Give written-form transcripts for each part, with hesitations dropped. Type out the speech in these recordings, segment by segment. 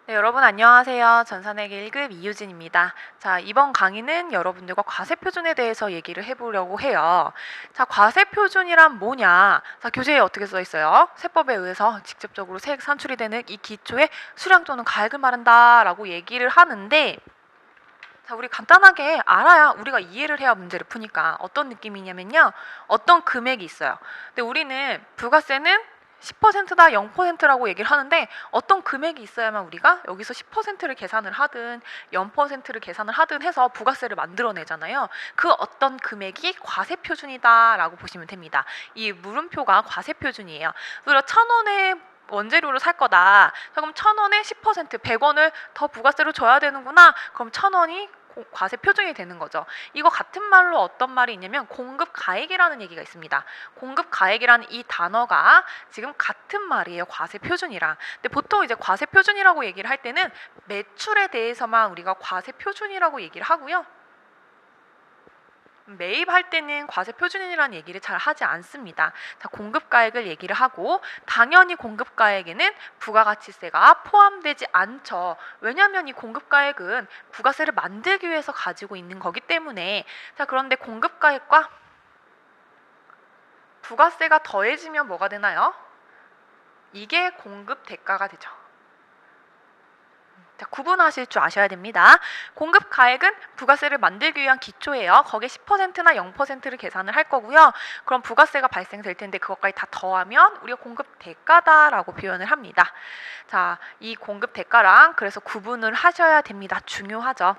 네, 여러분 안녕하세요. 전산회계 1급 이유진입니다. 자, 이번 강의는 여러분들과 과세표준에 대해서 얘기를 해보려고 해요. 자, 과세표준이란 뭐냐? 자, 교재에 어떻게 써 있어요? 세법에 의해서 직접적으로 세액 산출이 되는 이 기초의 수량 또는 가액을 말한다 라고 얘기를 하는데, 자, 우리 간단하게 알아야 우리가 이해를 해야 문제를 푸니까 어떤 느낌이냐면요. 어떤 금액이 있어요. 근데 우리는 부가세는 10%다 0%라고 얘기를 하는데 어떤 금액이 있어야만 우리가 여기서 10%를 계산을 하든 0%를 계산을 하든 해서 부가세를 만들어내잖아요. 그 어떤 금액이 과세표준이다라고 보시면 됩니다. 이 물음표가 과세표준이에요. 그리고 1,000원에 원재료를 살 거다. 그럼 1,000원에 10%, 100원을 더 부가세로 줘야 되는구나. 그럼 1,000원이 과세 표준이 되는 거죠. 이거 같은 말로 어떤 말이 있냐면 공급 가액이라는 얘기가 있습니다. 공급 가액이라는 이 단어가 지금 같은 말이에요. 과세 표준이랑. 근데 보통 이제 과세 표준이라고 얘기를 할 때는 매출에 대해서만 우리가 과세 표준이라고 얘기를 하고요. 매입할 때는 과세 표준이라는 얘기를 잘 하지 않습니다. 자, 공급가액을 얘기를 하고 당연히 공급가액에는 부가가치세가 포함되지 않죠. 왜냐하면 이 공급가액은 부가세를 만들기 위해서 가지고 있는 거기 때문에. 자, 그런데 공급가액과 부가세가 더해지면 뭐가 되나요? 이게 공급 대가가 되죠. 자, 구분하실 줄 아셔야 됩니다. 공급 가액은 부가세를 만들기 위한 기초예요. 거기에 10%나 0%를 계산을 할 거고요. 그럼 부가세가 발생될 텐데 그것까지 다 더하면 우리가 공급 대가다라고 표현을 합니다. 자, 이 공급 대가랑 그래서 구분을 하셔야 됩니다. 중요하죠.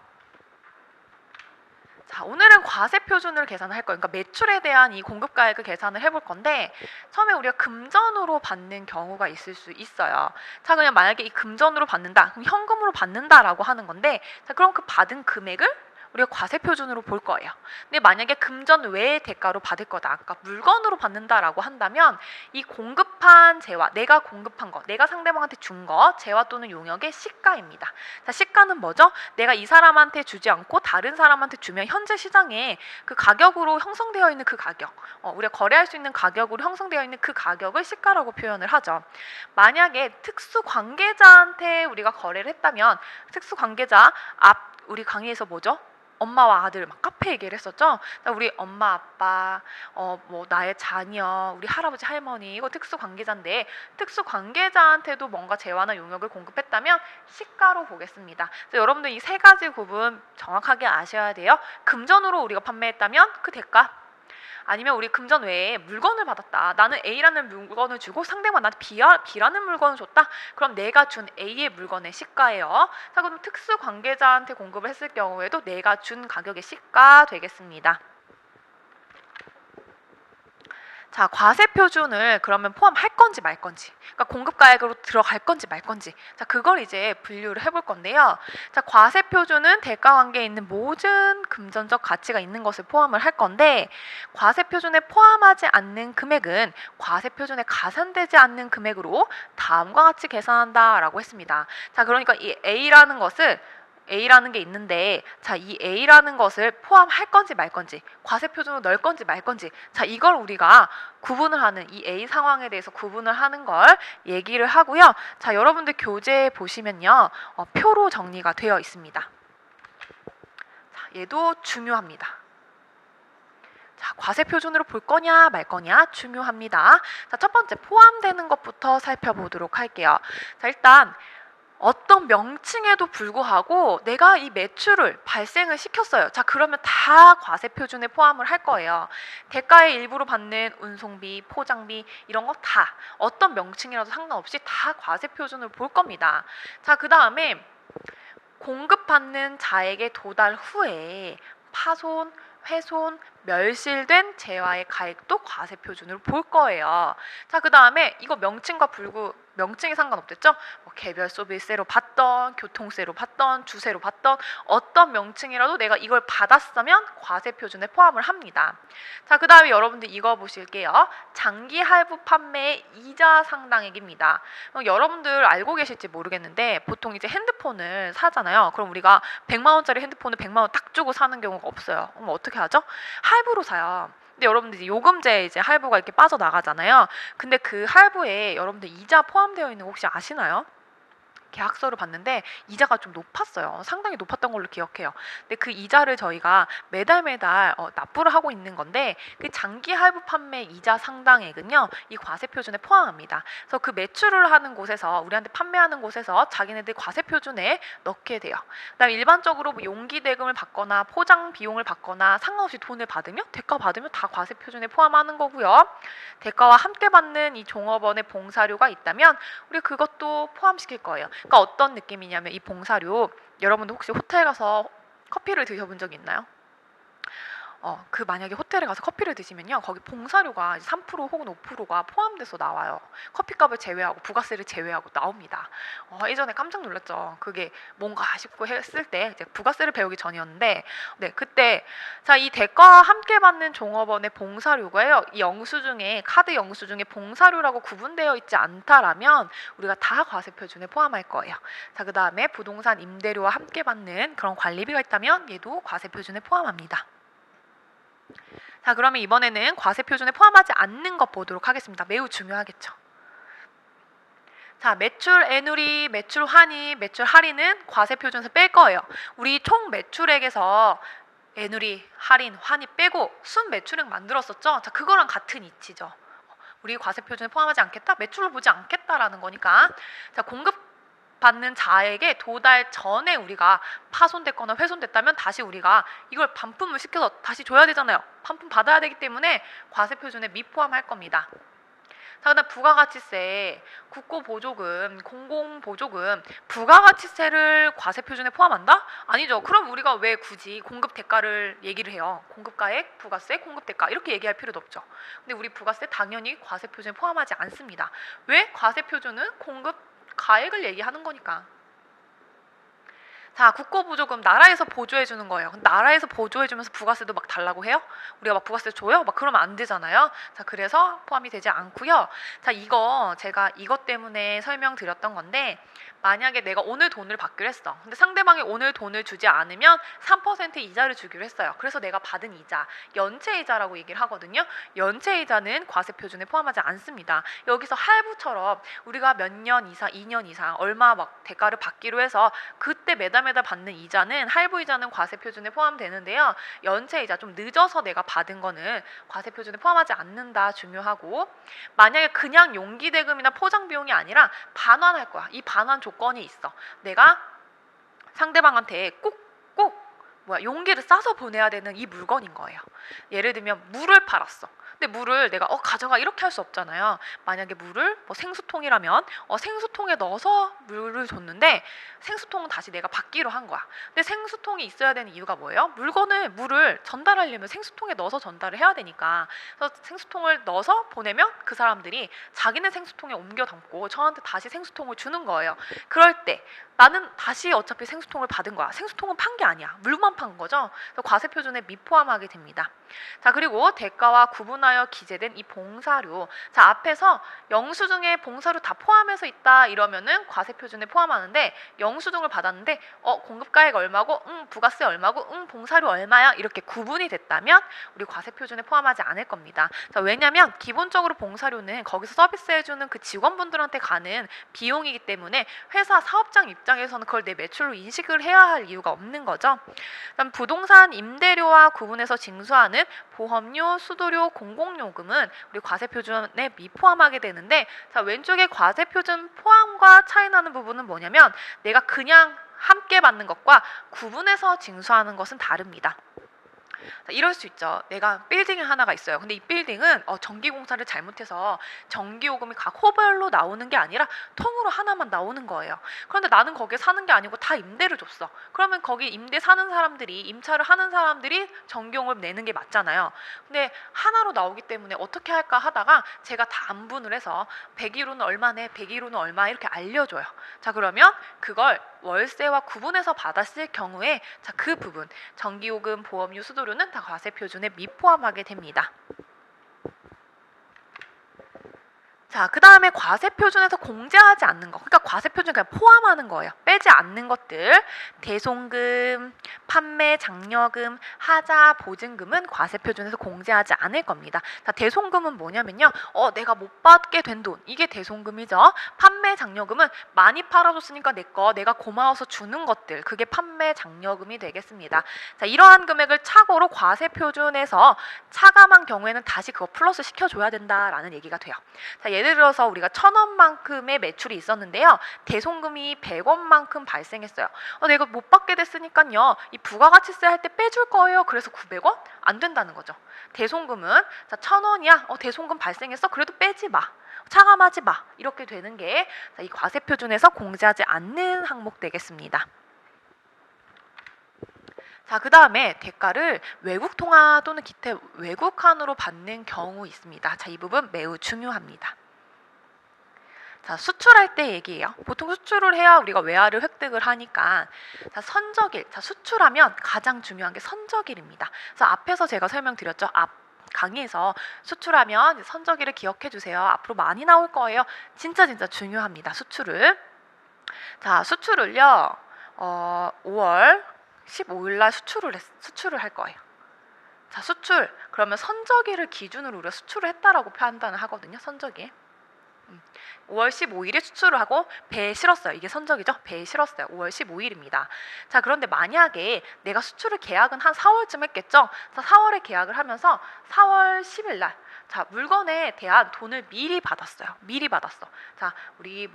자, 오늘은 과세 표준을 계산을 할 거예요. 그러니까 매출에 대한 이 공급가액을 계산을 해볼 건데 처음에 우리가 금전으로 받는 경우가 있을 수 있어요. 자, 그냥 만약에 이 금전으로 받는다, 그럼 현금으로 받는다라고 하는 건데, 자, 그럼 그 받은 금액을 우리가 과세 표준으로 볼 거예요. 근데 만약에 금전 외의 대가로 받을 거다, 그러니까 물건으로 받는다라고 한다면 이 공급한 재화, 내가 공급한 거, 내가 상대방한테 준 거, 재화 또는 용역의 시가입니다. 자, 시가는 뭐죠? 내가 이 사람한테 주지 않고 다른 사람한테 주면 현재 시장에 그 가격으로 형성되어 있는 그 가격, 우리가 거래할 수 있는 가격으로 형성되어 있는 그 가격을 시가라고 표현을 하죠. 만약에 특수 관계자한테 우리가 거래를 했다면 특수 관계자 우리 강의에서 뭐죠? 엄마와 아들 막 카페 얘기를 했었죠. 우리 엄마 아빠, 뭐 나의 자녀, 우리 할아버지 할머니, 이거 특수 관계자인데 특수 관계자한테도 뭔가 재화나 용역을 공급했다면 시가로 보겠습니다. 그래서 여러분들 이 세 가지 구분 정확하게 아셔야 돼요. 금전으로 우리가 판매했다면 그 대가, 아니면 우리 금전 외에 물건을 받았다. 나는 A라는 물건을 주고 상대방 나한테 B라는 물건을 줬다. 그럼 내가 준 A의 물건의 시가예요. 자, 그럼 특수 관계자한테 공급을 했을 경우에도 내가 준 가격의 시가 되겠습니다. 자, 과세 표준을 그러면 포함할 건지 말 건지, 그러니까 공급가액으로 들어갈 건지 말 건지, 자, 그걸 이제 분류를 해볼 건데요. 자, 과세 표준은 대가 관계에 있는 모든 금전적 가치가 있는 것을 포함을 할 건데, 과세 표준에 포함하지 않는 금액은 과세 표준에 가산되지 않는 금액으로 다음과 같이 계산한다라고 했습니다. 자, 그러니까 이 A라는 게 있는데, 자, 이 A라는 것을 포함할 건지 말 건지, 과세 표준으로 넣을 건지 말 건지, 자, 이걸 우리가 구분을 하는, 이 A 상황에 대해서 구분을 하는 걸 얘기를 하고요. 자, 여러분들 교재에 보시면요, 표로 정리가 되어 있습니다. 자, 얘도 중요합니다. 자, 과세 표준으로 볼 거냐 말 거냐 중요합니다. 자, 첫 번째 포함되는 것부터 살펴보도록 할게요. 자, 일단 어떤 명칭에도 불구하고 내가 이 매출을 발생을 시켰어요. 자, 그러면 다 과세 표준에 포함을 할 거예요. 대가의 일부로 받는 운송비, 포장비 이런 거 다 어떤 명칭이라도 상관없이 다 과세 표준을 볼 겁니다. 자, 그 다음에 공급받는 자에게 도달 후에 파손, 훼손, 멸실된 재화의 가액도 과세 표준으로 볼 거예요. 자, 그 다음에 이거 명칭이 상관없겠죠? 뭐 개별 소비세로 받던, 교통세로 받던, 주세로 받던 어떤 명칭이라도 내가 이걸 받았으면 과세 표준에 포함을 합니다. 자, 그 다음에 여러분들 이거 보실게요. 장기 할부 판매의 이자 상당액입니다. 여러분들 알고 계실지 모르겠는데 보통 이제 핸드폰을 사잖아요. 그럼 우리가 100만 원짜리 핸드폰을 100만 원 딱 주고 사는 경우가 없어요. 그럼 어떻게 하죠? 할부로 사요. 근데 여러분들 이제 요금제 이제 할부가 이렇게 빠져나가잖아요. 근데 그 할부에 여러분들 이자 포함되어 있는 거 혹시 아시나요? 계약서를 봤는데 이자가 좀 높았어요. 상당히 높았던 걸로 기억해요. 근데 그 이자를 저희가 매달 납부를 하고 있는 건데 그 장기 할부 판매 이자 상당액은요 이 과세 표준에 포함합니다. 그래서 그 매출을 하는 곳에서 우리한테 판매하는 곳에서 자기네들 과세 표준에 넣게 돼요. 그다음에 일반적으로 뭐 용기 대금을 받거나 포장 비용을 받거나 상관없이 돈을 받으면 대가 받으면 다 과세 표준에 포함하는 거고요. 대가와 함께 받는 이 종업원의 봉사료가 있다면 우리 그것도 포함시킬 거예요. 그러니까 어떤 느낌이냐면 이 봉사료 여러분도 혹시 호텔 가서 커피를 드셔본 적 있나요? 그 만약에 호텔에 가서 커피를 드시면요 거기 봉사료가 3% 혹은 5%가 포함돼서 나와요. 커피값을 제외하고 부가세를 제외하고 나옵니다. 예전에 깜짝 놀랐죠. 그게 뭔가 싶고 했을 때 이제 부가세를 배우기 전이었는데 네 그때 자 이 대가와 함께 받는 종업원의 봉사료가요 이 영수증에 카드 영수증에 봉사료라고 구분되어 있지 않다라면 우리가 다 과세 표준에 포함할 거예요. 자 그다음에 부동산 임대료와 함께 받는 그런 관리비가 있다면 얘도 과세 표준에 포함합니다. 자 그러면 이번에는 과세 표준에 포함하지 않는 것 보도록 하겠습니다. 매우 중요하겠죠. 자 매출 애누리, 매출 환입, 매출 할인은 과세 표준에서 뺄 거예요. 우리 총 매출액에서 애누리, 할인, 환입 빼고 순 매출액 만들었었죠. 자 그거랑 같은 이치죠. 우리 과세 표준에 포함하지 않겠다? 매출로 보지 않겠다라는 거니까. 자 공급 받는 자에게 도달 전에 우리가 파손됐거나 훼손됐다면 다시 우리가 이걸 반품을 시켜서 다시 줘야 되잖아요. 반품 받아야 되기 때문에 과세 표준에 미포함할 겁니다. 자, 그다음 부가가치세, 국고보조금, 공공보조금, 부가가치세를 과세 표준에 포함한다? 아니죠. 그럼 우리가 왜 굳이 공급 대가를 얘기를 해요? 공급가액, 부가세, 공급 대가 이렇게 얘기할 필요도 없죠. 근데 우리 부가세 당연히 과세 표준에 포함하지 않습니다. 왜? 과세 표준은 공급 가액을 얘기하는 거니까. 자, 국고보조금 나라에서 보조해 주는 거예요. 나라에서 보조해 주면서 부가세도 막 달라고 해요? 우리가 막 부가세 줘요? 막 그러면 안 되잖아요. 자, 그래서 포함이 되지 않고요. 자, 이거 제가 이것 때문에 설명드렸던 건데 만약에 내가 오늘 돈을 받기로 했어. 근데 상대방이 오늘 돈을 주지 않으면 3% 이자를 주기로 했어요. 그래서 내가 받은 이자, 연체이자라고 얘기를 하거든요. 연체이자는 과세 표준에 포함하지 않습니다. 여기서 할부처럼 우리가 몇 년 이상, 2년 이상 얼마 막 대가를 받기로 해서 그때 매달 받는 이자는 할부 이자는 과세 표준에 포함되는데요. 연체이자 좀 늦어서 내가 받은 거는 과세 표준에 포함하지 않는다 중요하고 만약에 그냥 용기 대금이나 포장 비용이 아니라 반환할 거야. 이 반환 조건이 있어. 내가 상대방한테 꼭 용기를 싸서 보내야 되는 이 물건인 거예요. 예를 들면 물을 팔았어. 근데 물을 내가 가져가 이렇게 할 수 없잖아요. 만약에 물을 뭐 생수통이라면 생수통에 넣어서 물을 줬는데 생수통은 다시 내가 받기로 한 거야. 근데 생수통이 있어야 되는 이유가 뭐예요? 물을 전달하려면 생수통에 넣어서 전달을 해야 되니까. 그래서 생수통을 넣어서 보내면 그 사람들이 자기네 생수통에 옮겨 담고 저한테 다시 생수통을 주는 거예요. 그럴 때 나는 다시 어차피 생수통을 받은 거야. 생수통은 판 게 아니야. 물만 판 거죠. 그래서 과세 표준에 미포함하게 됩니다. 자 그리고 대가와 구분하여 기재된 이 봉사료. 자 앞에서 영수증에 봉사료 다 포함해서 있다 이러면은 과세 표준에 포함하는데 영수증을 받았는데 공급가액 얼마고 부가세 얼마고 봉사료 얼마야 이렇게 구분이 됐다면 우리 과세 표준에 포함하지 않을 겁니다. 자 왜냐면 기본적으로 봉사료는 거기서 서비스해주는 그 직원분들한테 가는 비용이기 때문에 회사 사업장 입장에서는 그걸 내 매출로 인식을 해야 할 이유가 없는 거죠. 그다음 부동산 임대료와 구분해서 징수하는 보험료, 수도료, 공공요금은 우리 과세표준에 미포함하게 되는데 자 왼쪽에 과세표준 포함과 차이나는 부분은 뭐냐면 내가 그냥 함께 받는 것과 구분해서 징수하는 것은 다릅니다. 이럴 수 있죠. 내가 빌딩이 하나가 있어요. 근데 이 빌딩은 전기공사를 잘못해서 전기요금이 각 호별로 나오는 게 아니라 통으로 하나만 나오는 거예요. 그런데 나는 거기에 사는 게 아니고 다 임대를 줬어. 그러면 거기 임대 사는 사람들이 임차를 하는 사람들이 전기요금을 내는 게 맞잖아요. 근데 하나로 나오기 때문에 어떻게 할까 하다가 제가 다 안분을 해서 100일로는 얼마네, 100일로는 얼마 이렇게 알려줘요. 자 그러면 그걸 월세와 구분해서 받았을 경우에 자 그 부분 전기요금, 보험료, 수도료는 다 과세 표준에 미포함하게 됩니다. 자, 그 다음에 과세표준에서 공제하지 않는 거, 그러니까 과세표준 그냥 포함하는 거예요. 빼지 않는 것들, 대송금, 판매 장려금, 하자, 보증금은 과세표준에서 공제하지 않을 겁니다. 자, 대송금은 뭐냐면요, 내가 못 받게 된 돈, 이게 대송금이죠. 판매 장려금은 많이 팔아줬으니까 내 거, 내가 고마워서 주는 것들, 그게 판매 장려금이 되겠습니다. 자, 이러한 금액을 착오로 과세표준에서 차감한 경우에는 다시 그거 플러스 시켜줘야 된다라는 얘기가 돼요. 자, 예를 들어서 우리가 1,000원만큼의 매출이 있었는데요. 대송금이 100원만큼 발생했어요. 내가 못 받게 됐으니까요. 이 부가가치세 할 때 빼줄 거예요. 그래서 900원? 안 된다는 거죠. 대송금은 자, 1,000원이야. 대송금 발생했어. 그래도 빼지 마. 차감하지 마. 이렇게 되는 게 이 과세표준에서 공제하지 않는 항목 되겠습니다. 자, 그 다음에 대가를 외국 통화 또는 기타 외국환으로 받는 경우 있습니다. 자, 이 부분 매우 중요합니다. 자, 수출할 때 얘기예요. 보통 수출을 해야 우리가 외화를 획득을 하니까. 자, 선적일. 자, 수출하면 가장 중요한 게 선적일입니다. 그래서 앞에서 제가 설명드렸죠. 앞 강의에서 수출하면 선적일을 기억해 주세요. 앞으로 많이 나올 거예요. 진짜 중요합니다. 수출을. 자, 수출을요. 5월 15일 날 수출을 할 거예요. 자, 수출. 그러면 선적일을 기준으로 우리가 수출을 했다라고 판단을 하거든요. 선적일. 5월 15일에 수출을 하고 배에 실었어요. 이게 선적이죠. 배에 실었어요. 5월 15일입니다. 자, 그런데 만약에 내가 수출을 계약은 한 4월쯤 했겠죠. 자, 4월에 계약을 하면서 4월 10일 날 자, 물건에 대한 돈을 미리 받았어요. 미리 받았어. 자, 우리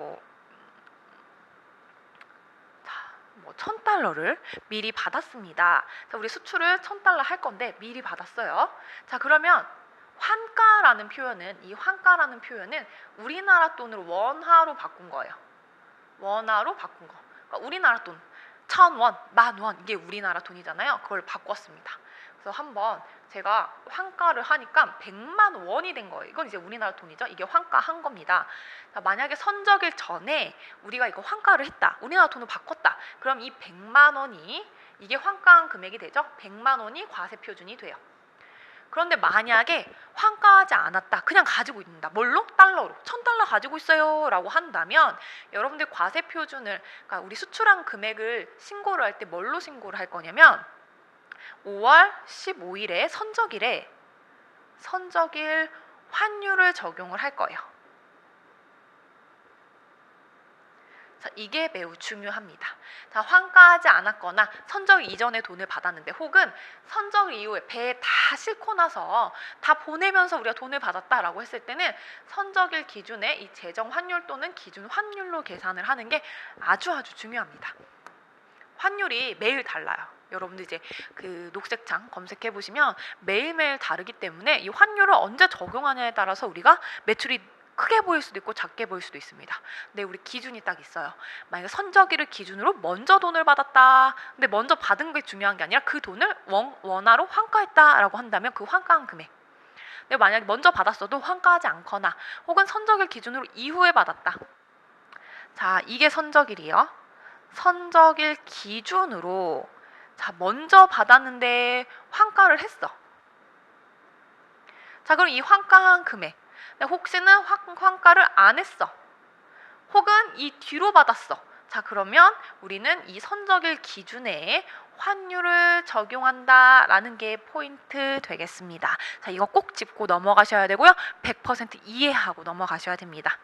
1,000달러를 미리 받았습니다. 자, 우리 수출을 1,000달러 할 건데 미리 받았어요. 자, 그러면 환가라는 표현은 우리나라 돈으로 원화로 바꾼 거예요. 원화로 바꾼 거. 그러니까 우리나라 돈 1,000원, 10,000원 이게 우리나라 돈이잖아요. 그걸 바꿨습니다. 그래서 한번 제가 환가를 하니까 100만 원이 된 거예요. 이건 이제 우리나라 돈이죠. 이게 환가한 겁니다. 자, 만약에 선적일 전에 우리가 이거 환가를 했다. 우리나라 돈으로 바꿨다. 그럼 이 100만 원이 이게 환가한 금액이 되죠. 100만 원이 과세표준이 돼요. 그런데 만약에 환가하지 않았다. 그냥 가지고 있는다. 뭘로? 달러로. 1,000달러 가지고 있어요. 라고 한다면 여러분들 과세표준을 그러니까 우리 수출한 금액을 신고를 할 때 뭘로 신고를 할 거냐면 5월 15일에 선적일 환율을 적용을 할 거예요. 자, 이게 매우 중요합니다. 자, 환가하지 않았거나 선적 이전에 돈을 받았는데 혹은 선적 이후에 배에 다 싣고 나서 다 보내면서 우리가 돈을 받았다라고 했을 때는 선적일 기준에 이 재정 환율 또는 기준 환율로 계산을 하는 게 아주 중요합니다. 환율이 매일 달라요. 여러분들 이제 그 녹색창 검색해 보시면 매일매일 다르기 때문에 이 환율을 언제 적용하냐에 따라서 우리가 매출이 크게 보일 수도 있고 작게 보일 수도 있습니다. 근데 우리 기준이 딱 있어요. 만약에 선적일을 기준으로 먼저 돈을 받았다. 근데 먼저 받은 게 중요한 게 아니라 그 돈을 원화로 환가했다라고 한다면 그 환가한 금액. 근데 만약에 먼저 받았어도 환가하지 않거나 혹은 선적일 기준으로 이후에 받았다. 자, 이게 선적일이요. 선적일 기준으로 자, 먼저 받았는데 환가를 했어. 자, 그럼 이 환가한 금액 혹시는 환가를 안 했어. 혹은 이 뒤로 받았어. 자, 그러면 우리는 이 선적일 기준에 환율을 적용한다라는 게 포인트 되겠습니다. 자, 이거 꼭 짚고 넘어가셔야 되고요. 100% 이해하고 넘어가셔야 됩니다.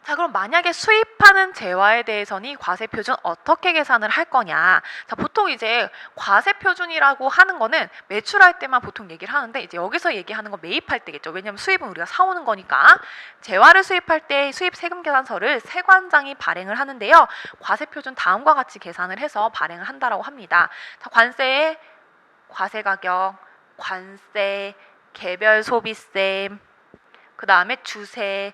자, 그럼 만약에 수입하는 재화에 대해서는 과세표준 어떻게 계산을 할 거냐. 자, 보통 이제 과세표준이라고 하는 거는 매출할 때만 보통 얘기를 하는데 이제 여기서 얘기하는 건 매입할 때겠죠. 왜냐하면 수입은 우리가 사오는 거니까. 재화를 수입할 때 수입 세금 계산서를 세관장이 발행을 하는데요. 과세표준 다음과 같이 계산을 해서 발행을 한다라고 합니다. 자, 관세에 과세가격, 관세, 개별 소비세, 그 다음에 주세,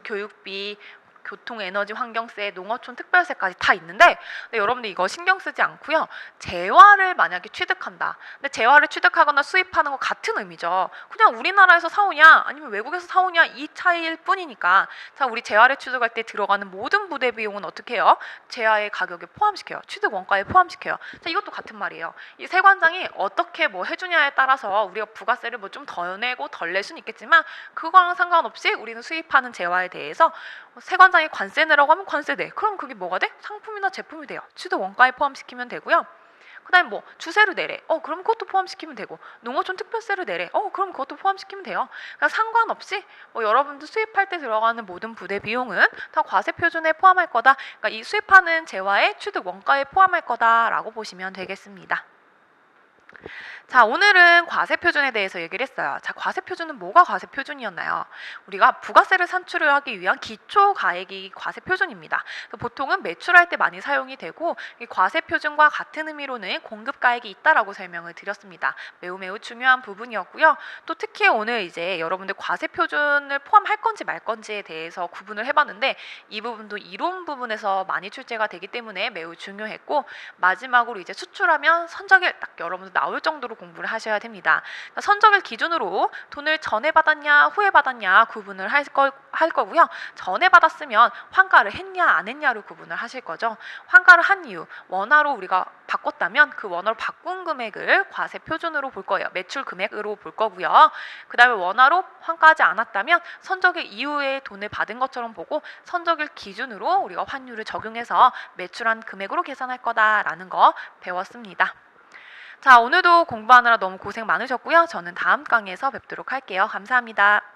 교육비, 교통, 에너지, 환경세, 농어촌 특별세까지 다 있는데 여러분들 이거 신경 쓰지 않고요. 재화를 만약에 취득한다. 근데 재화를 취득하거나 수입하는 거 같은 의미죠. 그냥 우리나라에서 사오냐 아니면 외국에서 사오냐 이 차이일 뿐이니까 자 우리 재화를 취득할 때 들어가는 모든 부대 비용은 어떻게 해요? 재화의 가격에 포함시켜요. 취득 원가에 포함시켜요. 자 이것도 같은 말이에요. 이 세관장이 어떻게 뭐 해주냐에 따라서 우리가 부가세를 뭐 좀 더 내고 덜 낼 수는 있겠지만 그거랑 상관없이 우리는 수입하는 재화에 대해서 세관장이 관세 내라고 하면 관세 내. 그럼 그게 뭐가 돼? 상품이나 제품이 돼요. 취득 원가에 포함시키면 되고요. 그다음에 뭐 주세를 내래. 그럼 그것도 포함시키면 되고 농어촌 특별세를 내래. 그럼 그것도 포함시키면 돼요. 그러니까 상관없이 여러분들 수입할 때 들어가는 모든 부대 비용은 다 과세 표준에 포함할 거다. 그러니까 이 수입하는 재화의 취득 원가에 포함할 거다라고 보시면 되겠습니다. 자, 오늘은 과세표준에 대해서 얘기를 했어요. 자, 과세표준은 뭐가 과세표준이었나요? 우리가 부가세를 산출을 하기 위한 기초가액이 과세표준입니다. 보통은 매출할 때 많이 사용이 되고 이 과세표준과 같은 의미로는 공급가액이 있다라고 설명을 드렸습니다. 매우 중요한 부분이었고요. 또 특히 오늘 이제 여러분들 과세표준을 포함할 건지 말 건지에 대해서 구분을 해봤는데 이 부분도 이론 부분에서 많이 출제가 되기 때문에 매우 중요했고 마지막으로 이제 수출하면 선적일 딱 여러분들 나올 정도로 공부를 하셔야 됩니다. 선적을 기준으로 돈을 전에 받았냐 후에 받았냐 구분을 할 거고요. 전에 받았으면 환가를 했냐 안 했냐로 구분을 하실 거죠. 환가를 한 이유 원화로 우리가 바꿨다면 그 원화로 바꾼 금액을 과세 표준으로 볼 거예요. 매출 금액으로 볼 거고요. 그 다음에 원화로 환가하지 않았다면 선적일 이후에 돈을 받은 것처럼 보고 선적일 기준으로 우리가 환율을 적용해서 매출한 금액으로 계산할 거다라는 거 배웠습니다. 자, 오늘도 공부하느라 너무 고생 많으셨고요. 저는 다음 강의에서 뵙도록 할게요. 감사합니다.